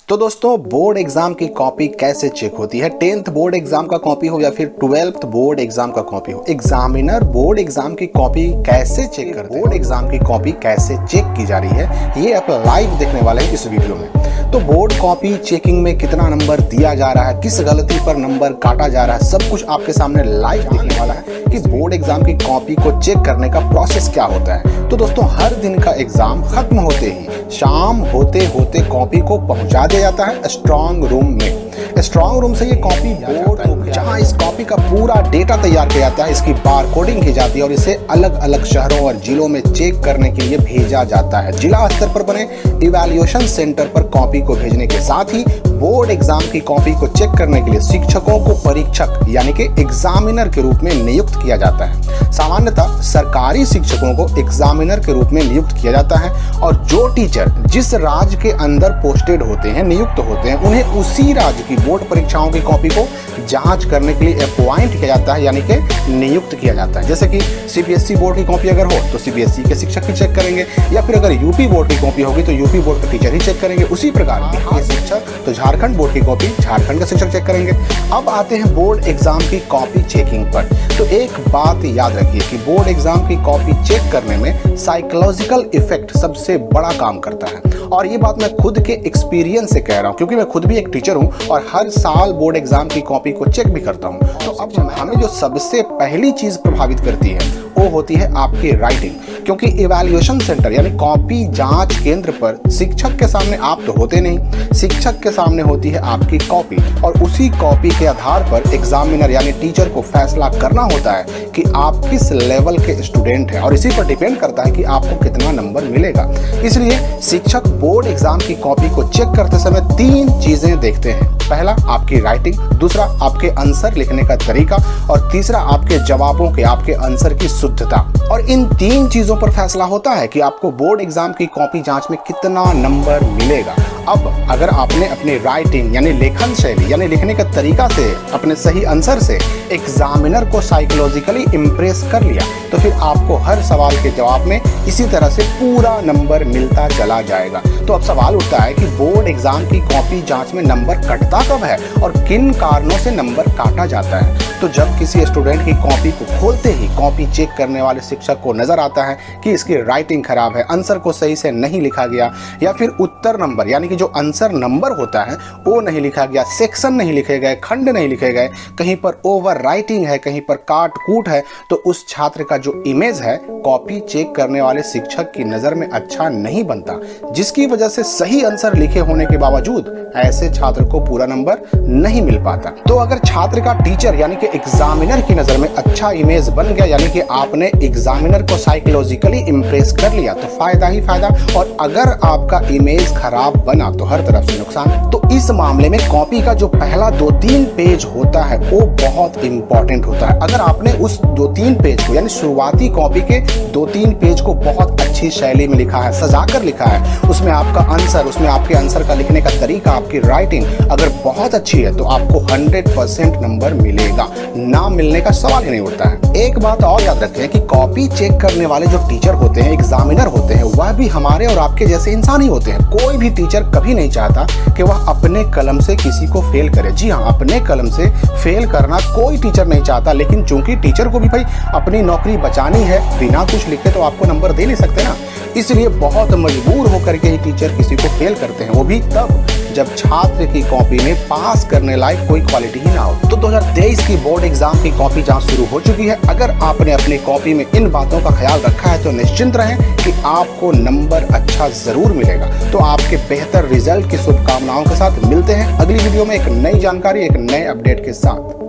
तो दोस्तों board exam की कॉपी कैसे चेक होती है। 10th बोर्ड एग्जाम का कॉपी हो या फिर 12th बोर्ड एग्जाम का कॉपी हो, एग्जामिनर बोर्ड एग्जाम की कॉपी कैसे चेक करते हैं, बोर्ड एग्जाम की कॉपी कैसे चेक की जा रही है, ये आप लाइव देखने वाले हैं इस वीडियो में। तो बोर्ड कॉपी चेकिंग में कितना नंबर दिया जा रहा है, किस गलती पर नंबर काटा जा रहा है, सब कुछ आपके सामने लाइव देखने वाला है कि बोर्ड एग्जाम की कॉपी को चेक करने का प्रोसेस क्या होता है। तो दोस्तों हर दिन का एग्जाम खत्म होते ही शाम होते होते कॉपी को पहुंचा दिया जाता है स्ट्रांग रूम में। स्ट्रांग रूम से ये कॉपी बोर्ड को जहां इस कॉपी का पूरा डेटा तैयार किया जाता है, इसकी बार कोडिंग की जाती है और इसे अलग अलग शहरों और जिलों में चेक करने के लिए भेजा जाता है। जिला स्तर पर बने इवैल्यूएशन सेंटर पर कॉपी को भेजने के साथ ही बोर्ड एग्जाम की कॉपी को चेक करने के लिए शिक्षकों को परीक्षक यानी कि एग्जामिनर के रूप में नियुक्त किया जाता है। सामान्यतः सरकारी शिक्षकों को एग्जामिनर के रूप में नियुक्त किया जाता है और जो टीचर जिस राज्य के अंदर पोस्टेड होते हैं, नियुक्त होते हैं, उन्हें उसी राज्य की बोर्ड परीक्षाओं की कॉपी को जांच करने के लिए अपॉइंट किया जाता है यानी कि नियुक्त किया जाता है। जैसे कि सीबीएसई बोर्ड की कॉपी अगर हो तो सीबीएसई के शिक्षक ही चेक करेंगे, या फिर अगर यूपी बोर्ड की कॉपी होगी तो यूपी बोर्ड के टीचर ही चेक करेंगे। उसी प्रकार बिहार शिक्षक तो झारखंड बोर्ड की कॉपी झारखंड के शिक्षक चेक करेंगे। अब आते हैं बोर्ड एग्जाम की कॉपी चेकिंग पर। तो एक बात याद रखिए कि बोर्ड एग्जाम की कॉपी चेक करने में साइकोलॉजिकल इफेक्ट सबसे बड़ा काम करता है, और ये बात मैं खुद के एक्सपीरियंस से कह रहा हूँ क्योंकि मैं खुद भी एक टीचर हूँ और हर साल बोर्ड एग्जाम की कॉपी को चेक भी करता हूँ। तो अब हमें जो सबसे पहली चीज प्रभावित करती है वो होती है आपकी राइटिंग, क्योंकि इवैल्यूएशन सेंटर यानी कॉपी जांच केंद्र पर शिक्षक के सामने आप तो होते नहीं, शिक्षक के सामने होती है आपकी कॉपी, और उसी कॉपी के आधार पर एग्जामिनर यानी टीचर को फैसला करना होता है कि आप किस लेवल के स्टूडेंट हैं, और इसी पर डिपेंड करता है कि आपको कितना नंबर मिलेगा। इसलिए शिक्षक बोर्ड एग्जाम की कॉपी को चेक करते समय 3 चीजें देखते हैं। पहला आपकी राइटिंग, दूसरा आपके आंसर लिखने का तरीका, और तीसरा आपके जवाबों के आपके आंसर की शुद्धता। और इन 3 चीजों पर फैसला होता है कि आपको बोर्ड एग्जाम की कॉपी जांच में कितना नंबर मिलेगा। अब अगर आपने अपनी राइटिंग यानी लेखन शैली यानी लिखने का तरीका से अपने सही आंसर से एग्जामिनर को साइकोलॉजिकली इम्प्रेस कर लिया तो फिर आपको हर सवाल के जवाब में इसी तरह से पूरा नंबर मिलता चला जाएगा। तो अब सवाल उठता है कि बोर्ड एग्जाम की कॉपी जांच में नंबर कटता कब है और किन कारणों से नंबर काटा जाता है। तो जब किसी स्टूडेंट की कॉपी को खोलते ही कॉपी चेक करने वाले शिक्षक को नजर आता है कि इसकी राइटिंग खराब है, आंसर को सही से नहीं लिखा गया, या फिर उत्तर नंबर यानी कि जो आंसर नंबर होता है वो नहीं लिखा गया, सेक्शन नहीं लिखे गए, खंड नहीं लिखे गए, कहीं पर ओवर राइटिंग है, कहीं पर काट कूट है, तो उस छात्र का जो इमेज है कॉपी चेक करने वाले शिक्षक की नजर में अच्छा नहीं बनता, जिसकी वजह से सही आंसर लिखे होने के बावजूद ऐसे छात्र को पूरा नंबर नहीं मिल पाता। तो अगर छात्र का टीचर यानी कि एग्जामिनर की नजर में अच्छा इमेज बन गया यानी कि आपने एग्जामिनर को साइकोलॉजिकली इम्प्रेस कर लिया तो फायदा ही फायदा, और अगर आपका इमेज खराब बना तो हर तरफ से नुकसान। तो इस मामले में कॉपी का जो पहला 2-3 पेज होता है वो बहुत इंपॉर्टेंट होता है। अगर आपने उस 2-3 पेज को यानी शुरुआती कॉपी के 2-3 पेज को बहुत अच्छी शैली में लिखा है, सजाकर लिखा है, उसमें आपका आंसर, उसमें आपके आंसर का लिखने का तरीका, आपकी राइटिंग अगर बहुत अच्छी है तो आपको 100% नंबर मिलेगा, ना मिलने का सवाल ही नहीं उठता है। एक बात और याद रखें कि कॉपी चेक करने वाले जो टीचर होते हैं, एग्जामिनर होते हैं, वह भी हमारे और आपके जैसे इंसान ही होते हैं। कोई भी टीचर कभी नहीं चाहता कि वह अपने कलम से किसी को फेल करे। जी हाँ, अपने कलम से फेल करना कोई टीचर नहीं चाहता, लेकिन चूंकि टीचर को भी भाई अपनी नौकरी बचानी है, बिना कुछ लिखे तो आपको नंबर दे नहीं सकते ना, इसलिए बहुत मजबूर होकर के ही टीचर किसी को फेल करते हैं, वो भी तब जब छात्र की कॉपी में पास करने लायक कोई क्वालिटी ही ना हो। तो 2023 की बोर्ड एग्जाम की कॉपी जांच शुरू हो चुकी है। अगर आपने अपनी कॉपी में इन बातों का ख्याल रखा है तो निश्चिंत रहें कि आपको नंबर अच्छा जरूर मिलेगा। तो आपके बेहतर रिजल्ट की शुभकामनाओं के साथ मिलते हैं अगली वीडियो में एक नई जानकारी, एक नए अपडेट के साथ।